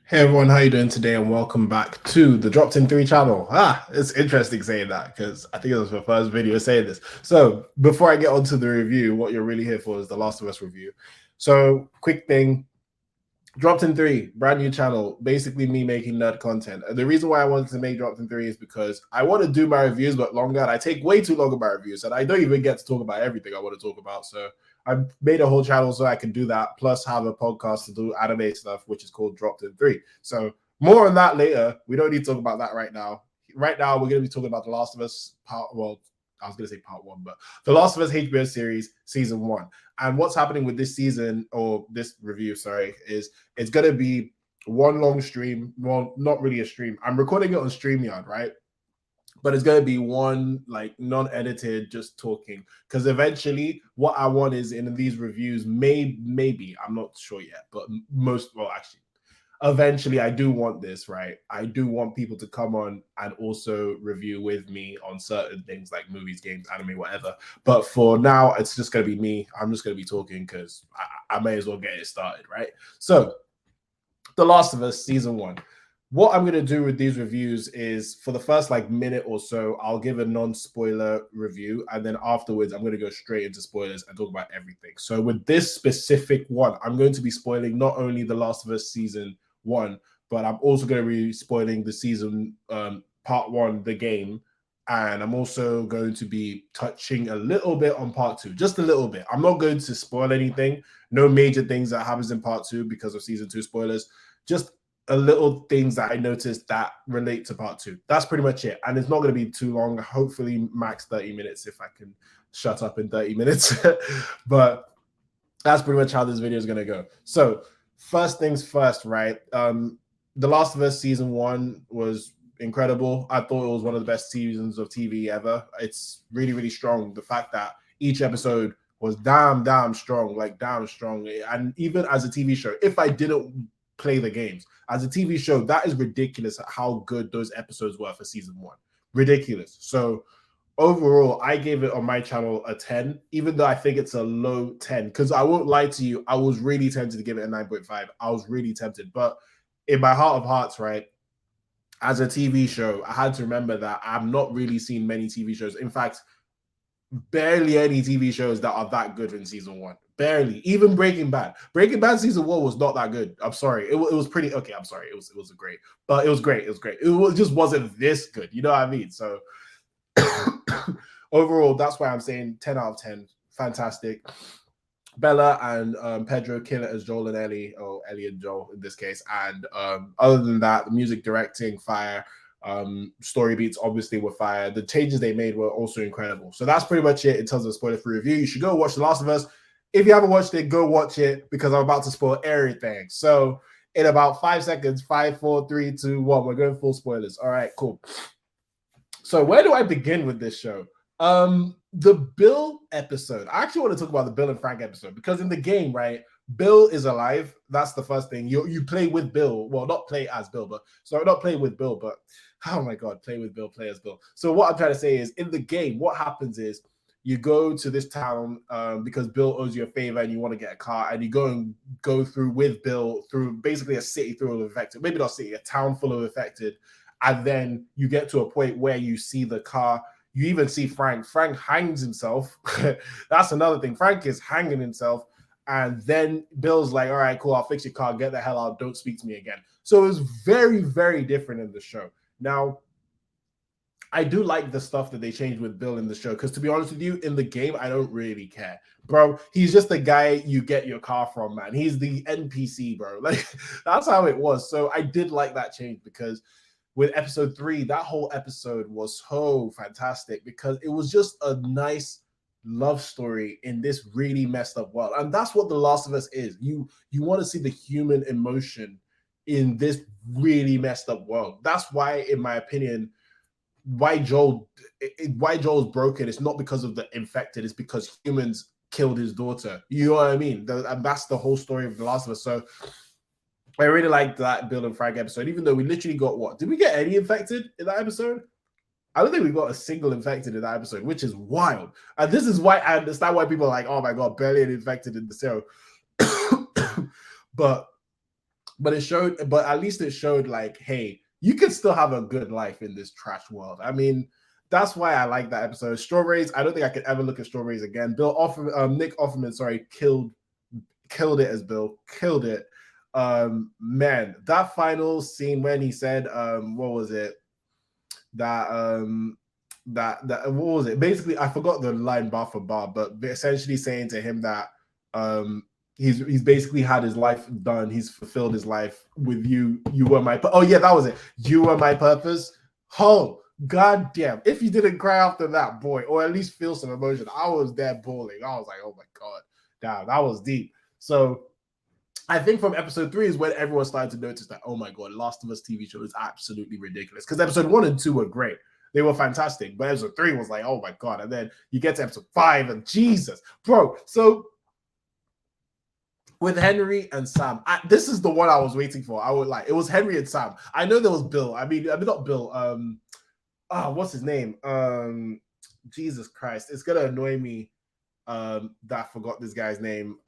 Hey everyone, how you doing today? And welcome back to the Dropped in 3 channel. It's interesting saying that because I think it was my first video saying this. So before I get on to the review, what you're really here for is the Last of Us review. So quick thing, Dropped in 3, brand new channel, basically me making nerd content. And the reason why I wanted to make Dropped in 3 is because I want to do my reviews, but longer. And I take way too long about reviews, and I don't even get to talk about everything I want to talk about. So I made a whole channel so I can do that, plus have a podcast to do anime stuff, which is called Dropped in 3. So more on that later. We don't need to talk about that right now. Right now, we're going to be talking about The Last of Us part. Well, I was going to say part one, but The Last of Us HBO series season 1. And what's happening with this season, or this review, sorry, is it's going to be one long stream. Well, not really a stream. I'm recording it on StreamYard, right? But it's going to be one like non-edited, just talking. Because eventually, what I want is in these reviews, maybe I'm not sure yet, but actually, eventually I do want this, right? I do want people to come on and also review with me on certain things like movies, games, anime, whatever. But for now, it's just going to be me. I'm just going to be talking because I may as well get it started, right? So, The Last of Us season 1. What I'm going to do with these reviews is for the first like minute or so, I'll give a non-spoiler review. And then afterwards, I'm going to go straight into spoilers and talk about everything. So with this specific one, I'm going to be spoiling not only The Last of Us season 1, but I'm also going to be spoiling the season part 1, the game. And I'm also going to be touching a little bit on part 2, just a little bit. I'm not going to spoil anything. No major things that happens in part 2 because of season 2 spoilers. Just a little things that I noticed that relate to part 2. That's pretty much it. And it's not going to be too long. Hopefully max 30 minutes if I can shut up in 30 minutes. But that's pretty much how this video is going to go. So first things first, right? The Last of Us season 1 was incredible. I thought it was one of the best seasons of TV ever. It's really, really strong. The fact that each episode was damn strong, like damn strong. And even as a TV show, if I didn't play the games, as a TV show, that is ridiculous how good those episodes were for season 1. Ridiculous. So overall, I gave it on my channel a 10, even though I think it's a low 10. Because I won't lie to you, I was really tempted to give it a 9.5. I was really tempted. But in my heart of hearts, right, as a TV show, I had to remember that I've not really seen many TV shows. In fact, barely any TV shows that are that good in season 1. Barely. Even Breaking Bad. Breaking Bad season 1 was not that good. I'm sorry. It was pretty okay. I'm sorry. It was great, but it was great. It was great. It just wasn't this good. You know what I mean? So overall, that's why I'm saying 10 out of 10. Fantastic. Bella and Pedro kill it as Joel and Ellie, or Ellie and Joel in this case. And other than that, the music directing, fire. Story beats obviously were fire. The changes they made were also incredible. So that's pretty much it in terms of spoiler-free review. You should go watch The Last of Us. If you haven't watched it, go watch it because I'm about to spoil everything. So in about 5 seconds, 5, 4, 3, 2, 1, we're going full spoilers. All right, cool. So where do I begin with this show? The Bill episode. I actually want to talk about the Bill and Frank episode because in the game, right, Bill is alive. That's the first thing. You play with Bill. Well, not play as Bill, but sorry, not play with Bill, but oh my god, play with Bill, play as Bill. So what I'm trying to say is in the game, what happens is you go to this town because Bill owes you a favor and you want to get a car, and you go through with Bill through basically a city full of affected, maybe not city, a town full of affected, and then you get to a point where you see the car. You even see Frank. Frank hangs himself. That's another thing. Frank is hanging himself. And then Bill's like, all right, cool, I'll fix your car. Get the hell out. Don't speak to me again. So it was very, very different in the show. Now, I do like the stuff that they changed with Bill in the show because, to be honest with you, in the game, I don't really care. Bro, he's just the guy you get your car from, man. He's the NPC, bro. Like, that's how it was. So I did like that change because with episode 3, that whole episode was so fantastic because it was just a nice love story in this really messed up world. And that's what The Last of Us is. You want to see the human emotion in this really messed up world. That's why, in my opinion, why Joel's broken. It's not because of the infected. It's because humans killed his daughter. You know what I mean? And that's the whole story of The Last of Us. So I really liked that Bill and Frank episode, even though we literally got what? Did we get any infected in that episode? I don't think we got a single infected in that episode, which is wild. And this is why I understand why people are like, oh my God, barely an infected in the show. But but at least it showed like, hey, you can still have a good life in this trash world. I mean, that's why I like that episode. Strawberries, I don't think I could ever look at Strawberries again. Nick Offerman, sorry, killed it as Bill, killed it. Man, that final scene when he said, what was it? That what was it? Basically, I forgot the line bar for bar, but essentially saying to him that he's basically had his life done. He's fulfilled his life with you. You were my oh yeah, that was it. You were my purpose. Oh god damn! If you didn't cry after that, boy, or at least feel some emotion, I was there bawling. I was like, oh my god, damn, that was deep. So I think from episode 3 is when everyone started to notice that, oh my god, Last of Us TV show is absolutely ridiculous. Because episode 1 and 2 were great. They were fantastic. But episode 3 was like, oh my god. And then you get to episode 5 and Jesus. Bro, so with Henry and Sam, this is the one I was waiting for. I would like it was Henry and Sam. I know there was Bill. I mean not Bill. What's his name? Jesus Christ. It's gonna annoy me that I forgot this guy's name.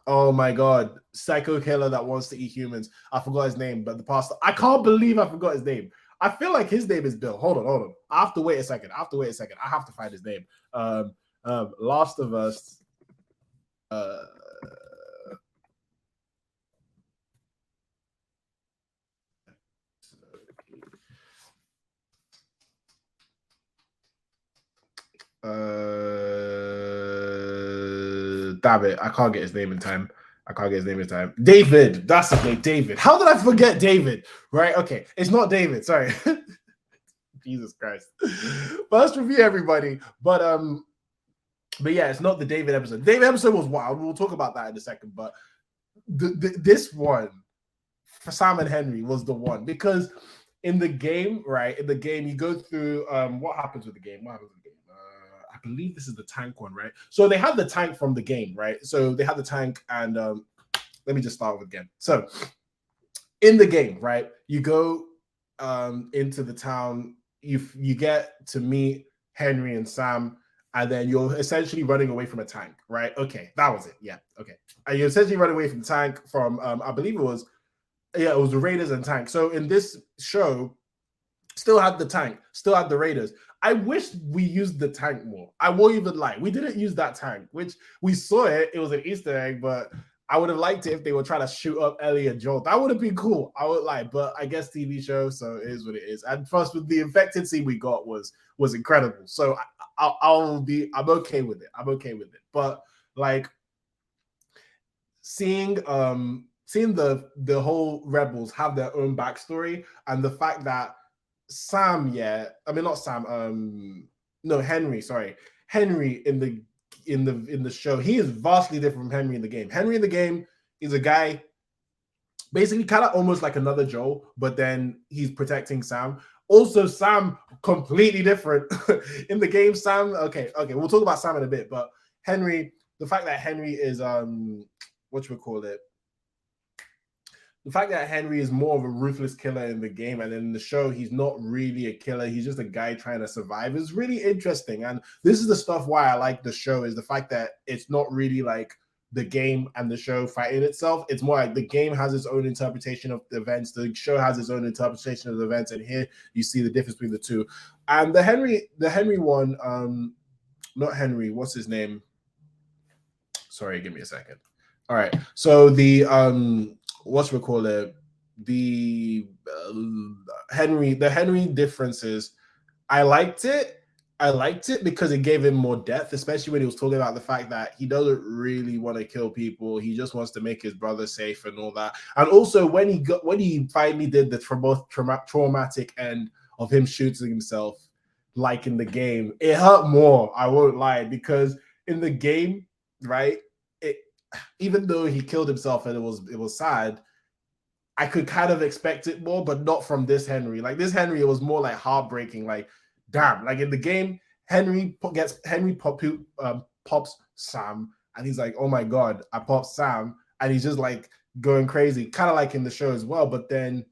Oh my god, psycho killer that wants to eat humans. I forgot his name, but the pastor. I can't believe I forgot his name. I feel like his name is Bill. Hold on. I have to wait a second. I have to find his name. Last of Us. Damn it, I can't get his name in time. David, that's his name, David. How did I forget David? Right, okay, it's not David, sorry. Jesus Christ. First review, everybody. But yeah, it's not the David episode. David episode was wild. We'll talk about that in a second. But this one for Sam and Henry was the one, because in the game, right? In the game, you go through what happens with the game? I believe this is the tank one, right? So they had the tank from the game, right? So they had the tank, and let me just start with again. So in the game, right? You go into the town, you get to meet Henry and Sam, and then you're essentially running away from a tank, right? Okay, that was it. Yeah, okay. And you're essentially running away from the tank from I believe it was the Raiders and tank. So in this show, still had the tank, still had the Raiders. I wish we used the tank more. I won't even lie. We didn't use that tank, which we saw it. It was an Easter egg, but I would have liked it if they were trying to shoot up Ellie and Joel. That would have been cool. I would lie, but I guess TV show, so it is what it is. And first, with the infected scene we got was incredible. So I'm okay with it. But like seeing the whole rebels have their own backstory, and the fact that Sam, Henry, sorry. Henry in the show, he is vastly different from Henry in the game. Henry in the game is a guy basically kind of almost like another Joel, but then he's protecting Sam. Also, Sam completely different in the game. Sam, okay, we'll talk about Sam in a bit, but Henry, the fact that Henry is the fact that Henry is more of a ruthless killer in the game, and in the show, he's not really a killer. He's just a guy trying to survive. Is really interesting. And this is the stuff why I like the show, is the fact that it's not really like the game and the show fighting itself. It's more like the game has its own interpretation of the events. The show has its own interpretation of the events. And here you see the difference between the two. And the Henry one, not Henry, what's his name? Sorry, give me a second. All right. So the the Henry differences, I liked it because it gave him more depth, especially when he was talking about the fact that he doesn't really want to kill people. He just wants to make his brother safe and all that. And also when he finally did the traumatic end of him shooting himself, like in the game, it hurt more, I won't lie, because in the game, right, even though he killed himself and it was sad, I could kind of expect it more, but not from this Henry. Like this Henry, it was more like heartbreaking. Like, damn. Like in the game, Henry pops Sam, and he's like, "Oh my god, I popped Sam," and he's just like going crazy, kind of like in the show as well. But then,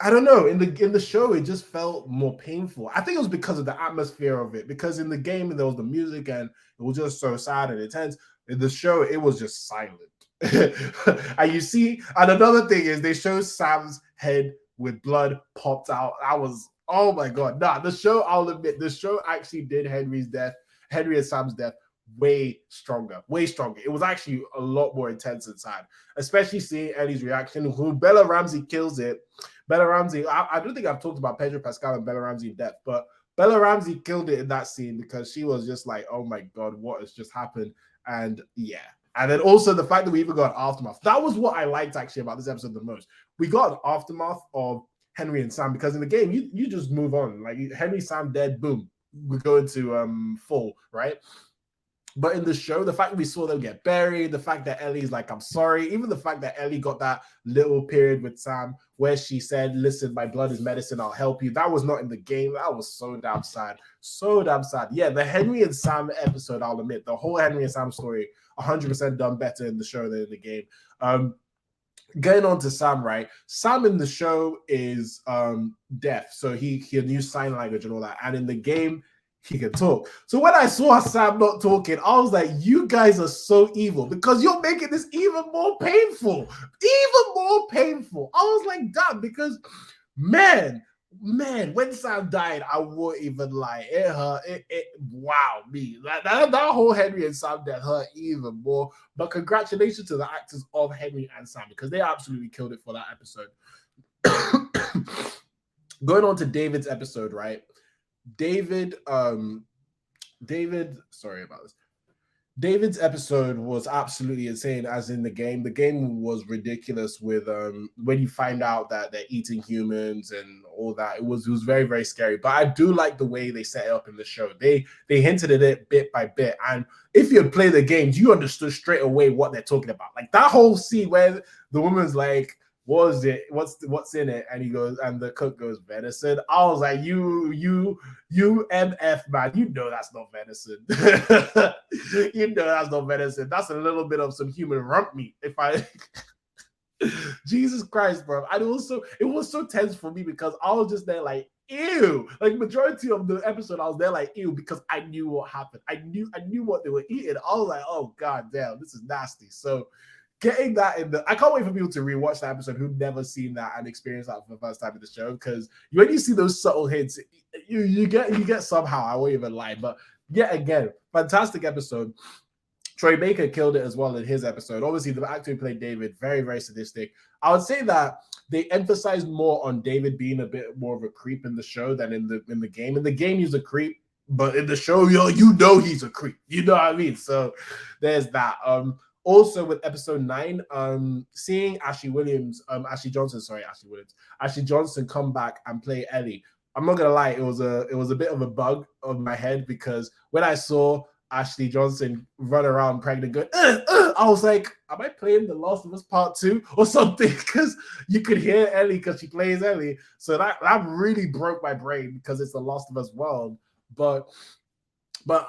I don't know. In the show, it just felt more painful. I think it was because of the atmosphere of it. Because in the game, there was the music, and it was just so sad and intense. In the show, it was just silent. And you see, and another thing is they show Sam's head with blood popped out. That was, oh my god. Nah, the show, I'll admit, the show actually did Henry and Sam's death way stronger, way stronger. It was actually a lot more intense inside, especially seeing Ellie's reaction. Who Bella Ramsey kills it. Bella Ramsey, I don't think I've talked about Pedro Pascal and Bella Ramsey in depth, but Bella Ramsey killed it in that scene because she was just like, oh my god, what has just happened? And yeah. And then also the fact that we even got an aftermath. That was what I liked actually about this episode the most. We got an aftermath of Henry and Sam because in the game you just move on. Like Henry, Sam dead, boom, we go into full, right? But in the show, the fact that we saw them get buried, the fact that Ellie's like, I'm sorry, even the fact that Ellie got that little period with Sam where she said, listen, my blood is medicine, I'll help you. That was not in the game. That was so damn sad. So damn sad. Yeah, the Henry and Sam episode, I'll admit, the whole Henry and Sam story, 100% done better in the show than in the game. Getting on to Sam, right? Sam in the show is deaf, so he can use sign language and all that. And in the game, he can talk. So when I saw Sam not talking, I was like, you guys are so evil because you're making this even more painful. Even more painful. I was like, damn, because man, when Sam died, I won't even lie. It hurt. It wowed me. That whole Henry and Sam death hurt even more. But congratulations to the actors of Henry and Sam because they absolutely killed it for that episode. Going on to David's episode, right? David, sorry about this. David's episode was absolutely insane, as in the game. The game was ridiculous with when you find out that they're eating humans and all that. It was very, very scary. But I do like the way they set it up in the show. They hinted at it bit by bit. And if you play the games, you understood straight away what they're talking about. Like that whole scene where the woman's like, what is it? What's in it? And he goes, and the cook goes, venison. I was like, you MF man, you know that's not venison. You know that's not venison. That's a little bit of some human rump meat. If I Jesus Christ, bro. And it was so tense for me because I was just there like, ew. Like majority of the episode, I was there like, ew, because I knew what happened. I knew what they were eating. I was like, oh god damn, this is nasty. So getting that I can't wait for people to rewatch that episode who've never seen that and experienced that for the first time in the show, because when you see those subtle hints, you get somehow, I won't even lie. But yet again, fantastic episode. Troy Baker killed it as well in his episode. Obviously, the actor who played David, very, very sadistic. I would say that they emphasized more on David being a bit more of a creep in the show than in the game. In the game, he's a creep, but in the show, you know he's a creep. You know what I mean? So there's that. Also with episode 9, seeing Ashley Johnson come back and play Ellie. I'm not gonna lie, it was a bit of a bug on my head because when I saw Ashley Johnson run around pregnant going, I was like, am I playing The Last of Us Part 2 or something? Because you could hear Ellie because she plays Ellie. So that really broke my brain because it's The Last of Us world. But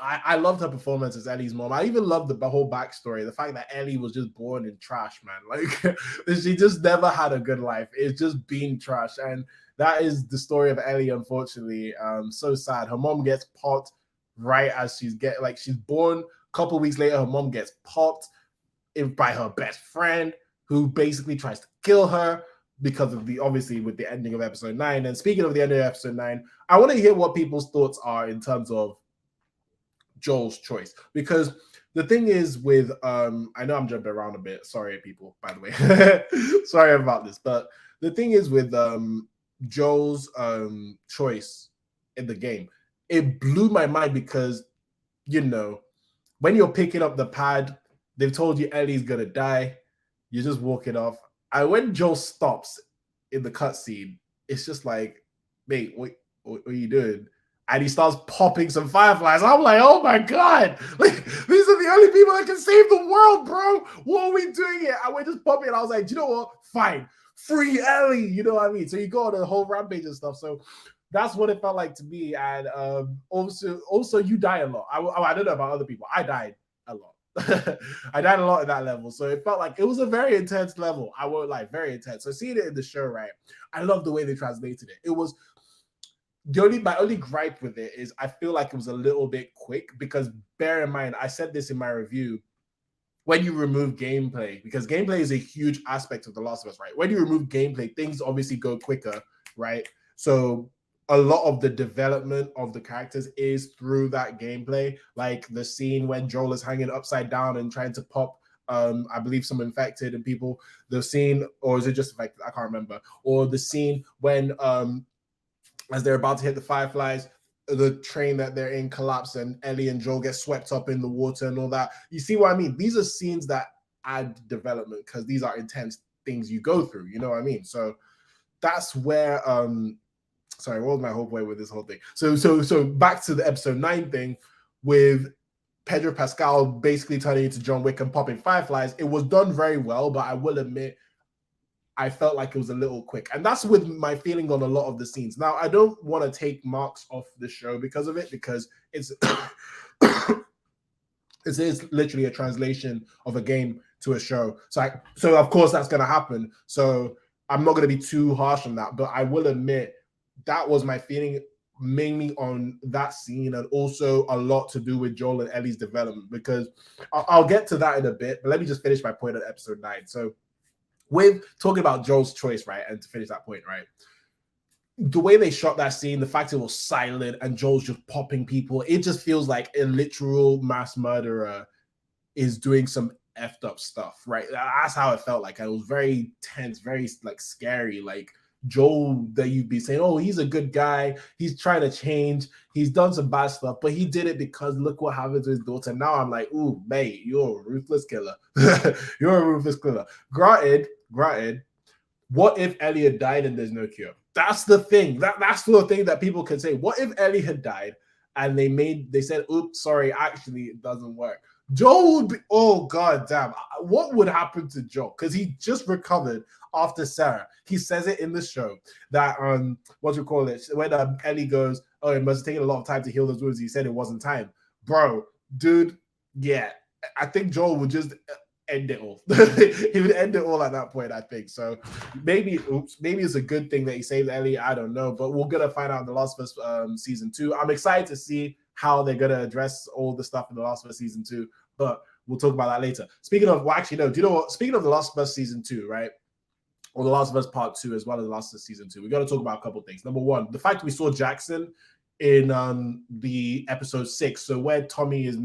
I loved her performance as Ellie's mom. I even loved the whole backstory. The fact that Ellie was just born in trash, man. Like, she just never had a good life. It's just being trash. And that is the story of Ellie, unfortunately. So sad. Her mom gets popped right as she's born. A couple weeks later, her mom gets popped by her best friend, who basically tries to kill her because of obviously with the ending of episode 9. And speaking of the ending of episode 9, I want to hear what people's thoughts are in terms of Joel's choice, because the thing is with I know I'm jumping around a bit, sorry people, by the way. Sorry about this, but the thing is with Joel's choice in the game, it blew my mind because, you know, when you're picking up the pad, they've told you Ellie's gonna die, you're just walking off, and when Joel stops in the cutscene, it's just like, mate, what are you doing? And he starts popping some fireflies. I'm like, oh my god! Like, these are the only people that can save the world, bro. What are we doing here? And we're just popping. And I was like, do you know what? Fine, free Ellie. You know what I mean? So you go on a whole rampage and stuff. So that's what it felt like to me. And also you die a lot. I don't know about other people. I died a lot. I died a lot at that level. So it felt like it was a very intense level. I won't lie, very intense. So seeing it in the show, right? I love the way they translated it. It was. My only gripe with it is I feel like it was a little bit quick because bear in mind, I said this in my review, when you remove gameplay, because gameplay is a huge aspect of The Last of Us, right? When you remove gameplay, things obviously go quicker, right? So a lot of the development of the characters is through that gameplay, like the scene when Joel is hanging upside down and trying to pop I believe some infected and people, the scene, or is it just infected? I can't remember. Or the scene when as they're about to hit the fireflies, the train that they're in collapse and Ellie and Joel get swept up in the water and all that. You see what I mean? These are scenes that add development because these are intense things you go through. You know what I mean? So that's where sorry, what was my whole point with this whole thing? So back to the episode 9 thing with Pedro Pascal basically turning into John Wick and popping fireflies. It was done very well, but I will admit I felt like it was a little quick. And that's with my feeling on a lot of the scenes. Now, I don't want to take marks off the show because of it, because it's it is literally a translation of a game to a show. So of course that's going to happen. So I'm not going to be too harsh on that, but I will admit that was my feeling mainly on that scene, and also a lot to do with Joel and Ellie's development, because I'll get to that in a bit, but let me just finish my point on episode 9. So with talking about Joel's choice, right, and to finish that point, right, the way they shot that scene, the fact it was silent and Joel's just popping people, it just feels like a literal mass murderer is doing some effed up stuff, right? That's how it felt like. It was very tense, very like scary. Like Joel, that you'd be saying, oh, he's a good guy, he's trying to change, he's done some bad stuff, but he did it because look what happened to his daughter. Now I'm like, ooh, mate, you're a ruthless killer. You're a ruthless killer. Granted, what if Ellie had died and there's no cure? That's the thing. That's the thing that people can say. What if Ellie had died and they said, oops, sorry, actually it doesn't work? Joel would be, oh god damn, what would happen to Joel? Because he just recovered after Sarah. He says it in the show that what you call it, when Ellie goes, oh, it must have taken a lot of time to heal those wounds. He said it wasn't time. Bro, dude, yeah. I think Joel would just end it all. He would end it all at that point, I think. So maybe it's a good thing that he saved Ellie. I don't know, but we're gonna find out in The Last of Us season 2. I'm excited to see how they're gonna address all the stuff in The Last of Us season 2, but we'll talk about that later. Speaking of, well, actually, no, do you know what? Speaking of The Last of Us season 2, right? Or The Last of Us Part 2, as well as The Last of Us season 2, we got to talk about a couple of things. Number one, the fact we saw Jackson in the episode 6, so where Tommy is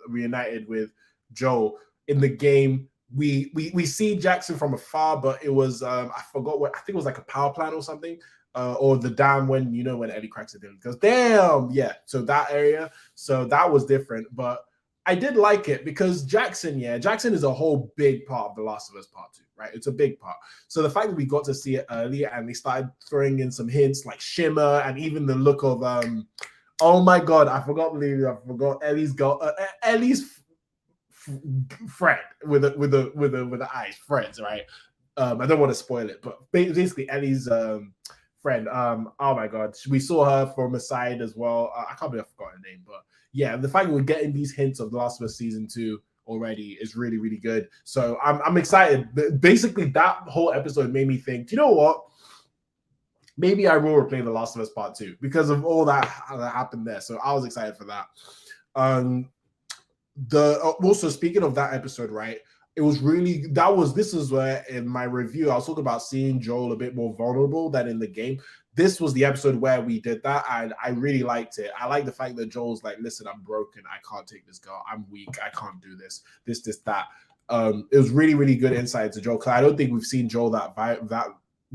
reunited with Joel. In the game, we see Jackson from afar, but it was I forgot what, I think it was like a power plant or something, or the dam when Eddie cracks it in, because damn, yeah, so that area, so that was different, but I did like it because Jackson is a whole big part of The Last of Us Part 2, right? It's a big part. So the fact that we got to see it earlier and they started throwing in some hints like shimmer and even the look of oh my god, I forgot Ellie's girl, Ellie's friend with the eyes, friends, right? I don't want to spoil it, but basically Ellie's friend. Oh my god, we saw her from a side as well. I can't believe I forgot her name, but yeah, the fact that we're getting these hints of The Last of Us season 2 already is really, really good. So I'm excited. Basically, that whole episode made me think, you know what? Maybe I will replay The Last of Us Part 2 because of all that happened there. So I was excited for that. Also, speaking of that episode, right? It was really this is where in my review I was talking about seeing Joel a bit more vulnerable than in the game. This was the episode where we did that, and I really liked it. I like the fact that Joel's like, listen, I'm broken, I can't take this girl, I'm weak, I can't do this, that. It was really, really good insight to Joel, because I don't think we've seen Joel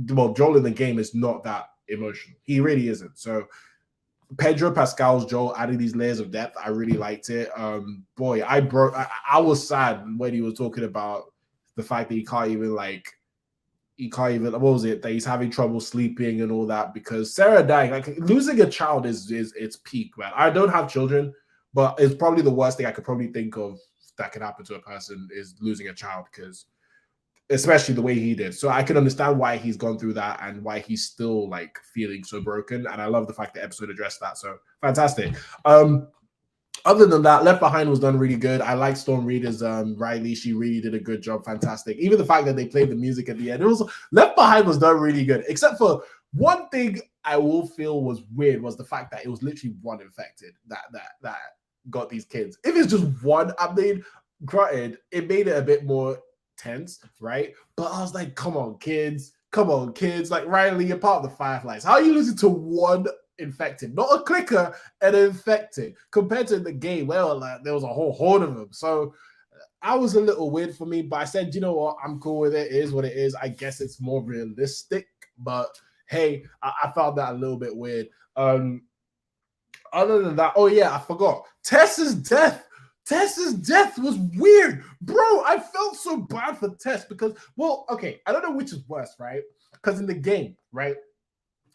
Joel in the game is not that emotional. He really isn't. So Pedro Pascal's Joel adding these layers of depth, I really liked it. Boy, I was sad when he was talking about the fact that he can't even what was it, that he's having trouble sleeping and all that because Sarah dying. Like, losing a child is its peak, man. I don't have children, but it's probably the worst thing I could probably think of that could happen to a person is losing a child, because especially the way he did. So I can understand why he's gone through that and why he's still like feeling so broken. And I love the fact the episode addressed that. So fantastic. Other than that, Left Behind was done really good. I like Storm Reader's Riley. She really did a good job. Fantastic. Even the fact that they played the music at the end. Left Behind was done really good. Except for one thing I will feel was weird was the fact that it was literally one infected that got these kids. If it's just one, I mean, granted, it made it a bit more tense, right? But I was like, come on, kids. Come on, kids. Like, Riley, you're part of the Fireflies. How are you losing to one infected? Not a clicker, an infected. Compared to the game, well, like, there was a whole horde of them. So I was a little weird for me, but I said, you know what? I'm cool with it. It is what it is. I guess it's more realistic. But hey, I found that a little bit weird. Other than that, oh yeah, I forgot. Tess's death. Tess's death was weird, bro. I felt so bad for Tess because, well, okay, I don't know which is worse, right? Because in the game, right?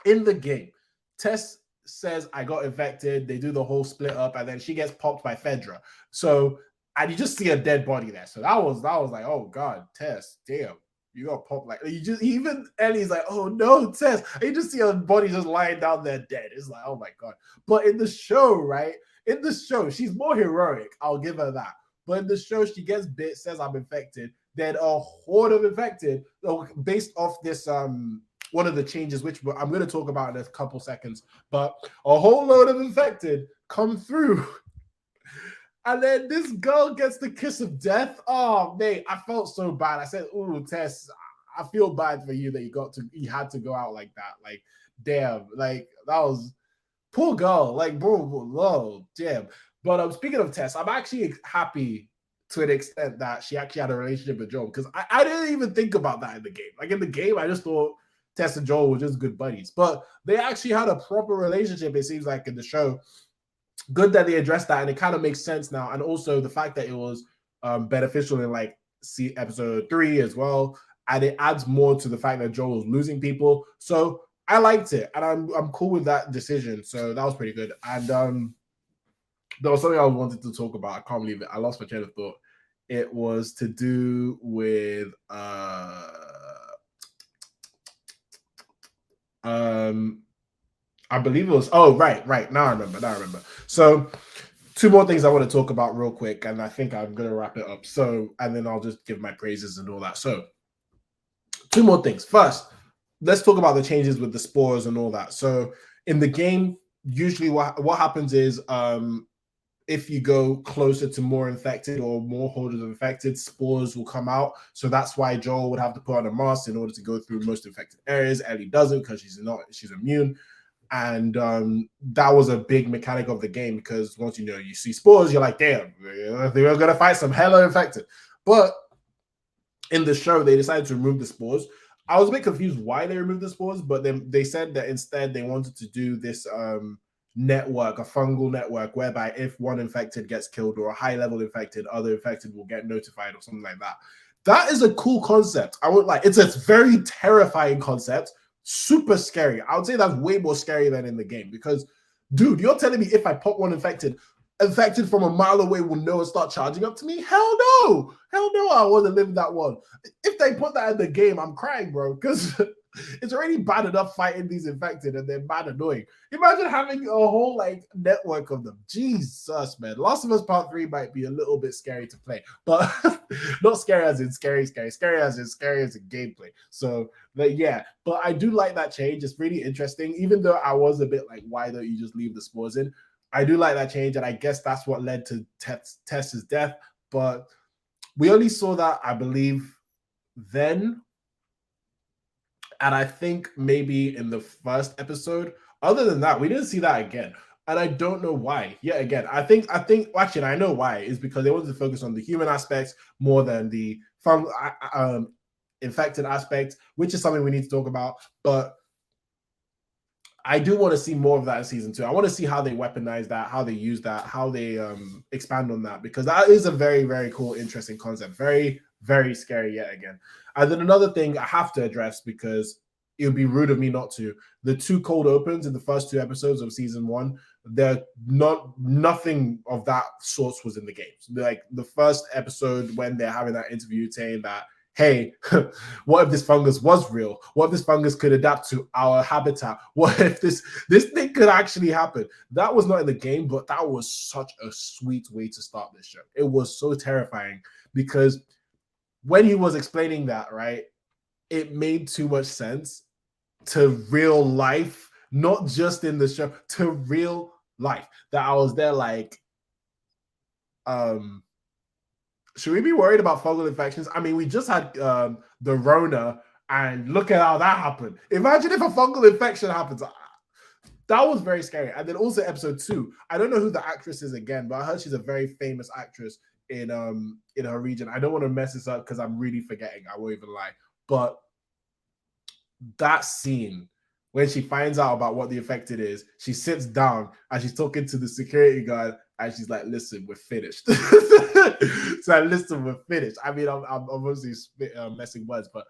In the game, Tess says I got infected. They do the whole split up, and then she gets popped by Fedra. So, and you just see a dead body there. So that was like, oh god, Tess, damn. You got popped like you just even Ellie's like, oh no, Tess. And you just see a body just lying down there dead. It's like, oh my god. But in the show, right? In the show, she's more heroic. I'll give her that. But in the show, she gets bit, says I'm infected. Then a horde of infected, based off this one of the changes, which I'm going to talk about in a couple seconds. But a whole load of infected come through. And then this girl gets the kiss of death. Oh, mate, I felt so bad. I said, "Ooh, Tess, I feel bad for you that you had to go out like that. Like, damn, like that was poor girl. Like, bro, whoa, damn." But speaking of Tess, I'm actually happy to an extent that she actually had a relationship with Joel because I didn't even think about that in the game. Like in the game, I just thought Tess and Joel were just good buddies, but they actually had a proper relationship. It seems like in the show. Good that they addressed that, and it kind of makes sense now. And also the fact that it was beneficial in like episode 3 as well, and it adds more to the fact that Joel was losing people. So I liked it, and I'm cool with that decision. So that was pretty good. And there was something I wanted to talk about. I can't believe it. I lost my train of thought. It was to do with I believe it was. Oh, right. Now I remember. So, 2 more things I want to talk about real quick, and I think I'm gonna wrap it up. So, and then I'll just give my praises and all that. So, 2 more things. First, let's talk about the changes with the spores and all that. So, in the game, usually what happens is if you go closer to more infected or more holders of infected, spores will come out. So that's why Joel would have to put on a mask in order to go through most infected areas. Ellie doesn't because she's immune. And that was a big mechanic of the game because once you see spores, you're like, damn, they're gonna fight some hella infected. But in the show, they decided to remove the spores. I was a bit confused why they removed the spores, but then they said that instead they wanted to do this network, a fungal network, whereby if one infected gets killed or a high level infected, other infected will get notified or something like that. That is a cool concept. I would like. It's a very terrifying concept. Super scary. I would say that's way more scary than in the game because, dude, you're telling me if I pop one infected from a mile away will know and start charging up to me? Hell no. I want to live that one. If they put that in the game, I'm crying, bro, because it's already bad enough fighting these infected and they're mad annoying. Imagine having a whole like network of them. Jesus, man. Last of Us Part 3 might be a little bit scary to play, but not scary as in scary as in gameplay. So, but yeah, but I do like that change. It's really interesting, even though I was a bit like, why don't you just leave the spores in? I do like that change, and I guess that's what led to Tess's death. But we only saw that, I believe, then. And I think maybe in the first episode. Other than that, we didn't see that again. And I don't know why. Yeah, again, I think actually I know why. Is because they wanted to focus on the human aspects more than the infected aspect, which is something we need to talk about. But I do want to see more of that in season 2. I want to see how they weaponize that, how they use that, how they expand on that, because that is a very, very cool, interesting concept. Very, very scary yet again. And then another thing I have to address, because it would be rude of me not to, the 2 cold opens in the first 2 episodes of season 1, nothing of that source was in the games. Like the first episode when they're having that interview saying that, hey, what if this fungus was real? What if this fungus could adapt to our habitat? What if this thing could actually happen? That was not in the game, but that was such a sweet way to start this show. It was so terrifying because when he was explaining that, right, it made too much sense to real life, not just in the show, to real life, that I was there like, should we be worried about fungal infections? I mean, we just had the Rona, and look at how that happened. Imagine if a fungal infection happens. That was very scary. And then also episode 2. I don't know who the actress is again, but I heard she's a very famous actress in her region. I don't want to mess this up because I'm really forgetting. I won't even lie. But that scene when she finds out about what the infected is, she sits down and she's talking to the security guard and she's like, "Listen, we're finished." So listen, we're finished. I mean, I'm obviously messing words, but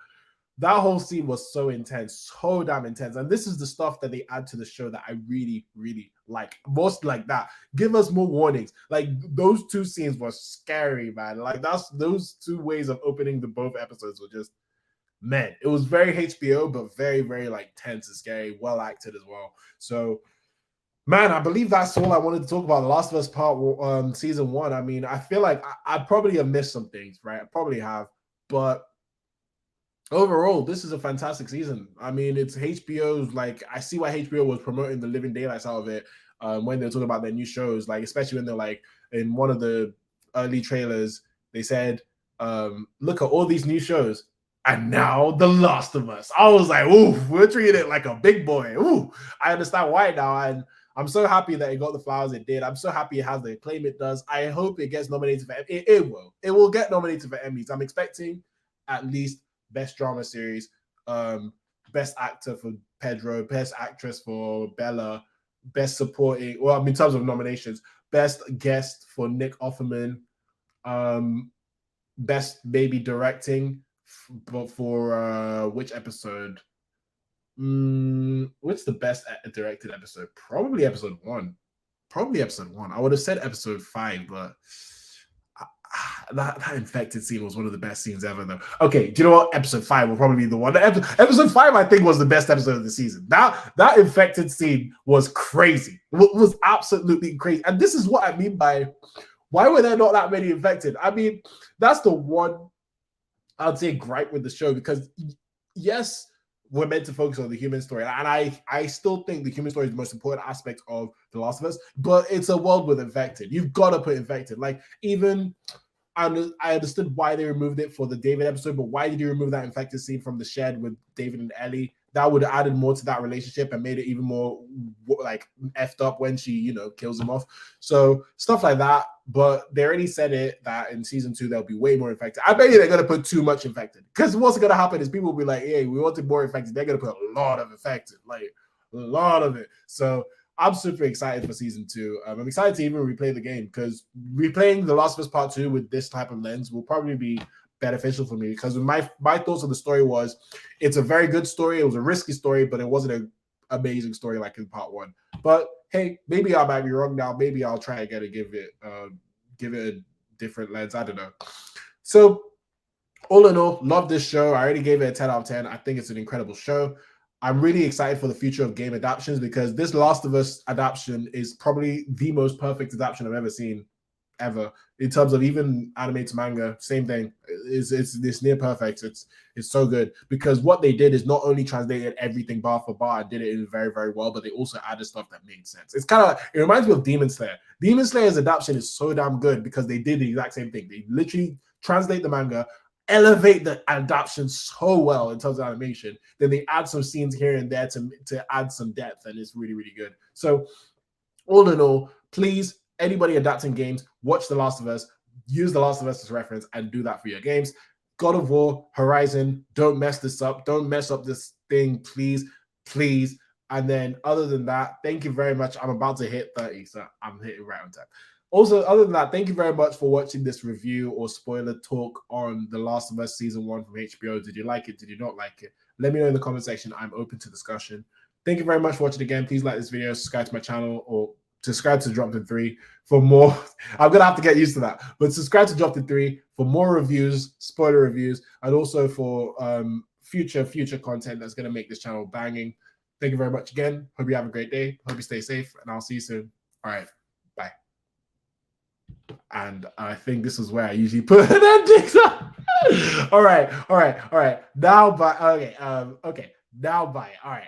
that whole scene was so intense, so damn intense. And this is the stuff that they add to the show that I really, really like. Most like that. Give us more warnings. Like those 2 scenes were scary, man. Like those 2 ways of opening the both episodes were just, man, it was very HBO, but very, very like tense and scary, well acted as well. So, man, I believe that's all I wanted to talk about. The Last of Us season 1. I mean, I feel like I probably have missed some things, right? I probably have, but overall, this is a fantastic season. I mean, it's HBO's, like, I see why HBO was promoting the living daylights out of it when they're talking about their new shows, like, especially when they're like, in one of the early trailers, they said, look at all these new shows. And now The Last of Us. I was like, ooh, we're treating it like a big boy. Ooh, I understand why now. And I'm so happy that it got the flowers it did. I'm so happy it has the acclaim it does. I hope it gets nominated for it will. It will get nominated for Emmys. I'm expecting at least Best Drama Series, Best Actor for Pedro, Best Actress for Bella, Best Supporting, well, I mean, in terms of nominations, Best Guest for Nick Offerman, Best Maybe Directing for which episode? What's the best directed episode? Probably episode 1. Probably episode 1. I would have said episode 5, but that infected scene was one of the best scenes ever, though. Okay, do you know what? Episode 5 will probably be the one. Episode 5, I think, was the best episode of the season. That infected scene was crazy. It was absolutely crazy. And this is what I mean by, why were there not that many infected? I mean, that's the one, I'd say, gripe with the show, because yes, we're meant to focus on the human story, and I still think the human story is the most important aspect of The Last of Us, but it's a world with infected. You've got to put infected. Like, even I understood why they removed it for the David episode, but why did you remove that infected scene from the shed with David and Ellie? That would have added more to that relationship and made it even more like effed up when she, you know, kills him off. So stuff like that. But they already said it that in season 2 there'll be way more infected. I bet you they're gonna put too much infected, because what's gonna happen is people will be like, "Hey, we wanted more infected." They're gonna put a lot of infected, like a lot of it. So I'm super excited for season 2. I'm excited to even replay the game, because replaying The Last of Us Part 2 with this type of lens will probably be beneficial for me, because my thoughts on the story was, it's a very good story. It was a risky story, but it wasn't an amazing story like in Part 1. But hey, maybe I might be wrong now. Maybe I'll try again and give it a different lens. I don't know. So all in all, love this show. I already gave it a 10 out of 10. I think it's an incredible show. I'm really excited for the future of game adaptations, because this Last of Us adaptation is probably the most perfect adaptation I've ever seen, ever, in terms of even anime to manga. Same thing. It's near perfect. It's so good, because what they did is not only translated everything bar for bar and did it very, very well, but they also added stuff that made sense. It's kind of, it reminds me of Demon Slayer. Demon Slayer's adaptation is so damn good because they did the exact same thing. They literally translate the manga, elevate the adaptation so well in terms of animation, then they add some scenes here and there to add some depth, and it's really, really good. So all in all, please, anybody adapting games, watch The Last of Us, use The Last of Us as reference, and do that for your games. God of War, Horizon, don't mess this up. Don't mess up this thing, please, please. And then other than that, thank you very much. I'm about to hit 30, so I'm hitting right on time. Also, other than that, thank you very much for watching this review or spoiler talk on The Last of Us Season 1 from HBO. Did you like it? Did you not like it? Let me know in the comment section. I'm open to discussion. Thank you very much for watching again. Please like this video, subscribe to my channel, or subscribe to Dropped in 3 for more. I'm going to have to get used to that. But subscribe to Dropped in 3 for more reviews, spoiler reviews, and also for future content that's going to make this channel banging. Thank you very much again. Hope you have a great day. Hope you stay safe, and I'll see you soon. All right. Bye. And I think this is where I usually put an ending. All right. Now, bye. Okay. Okay. Now, bye. All right.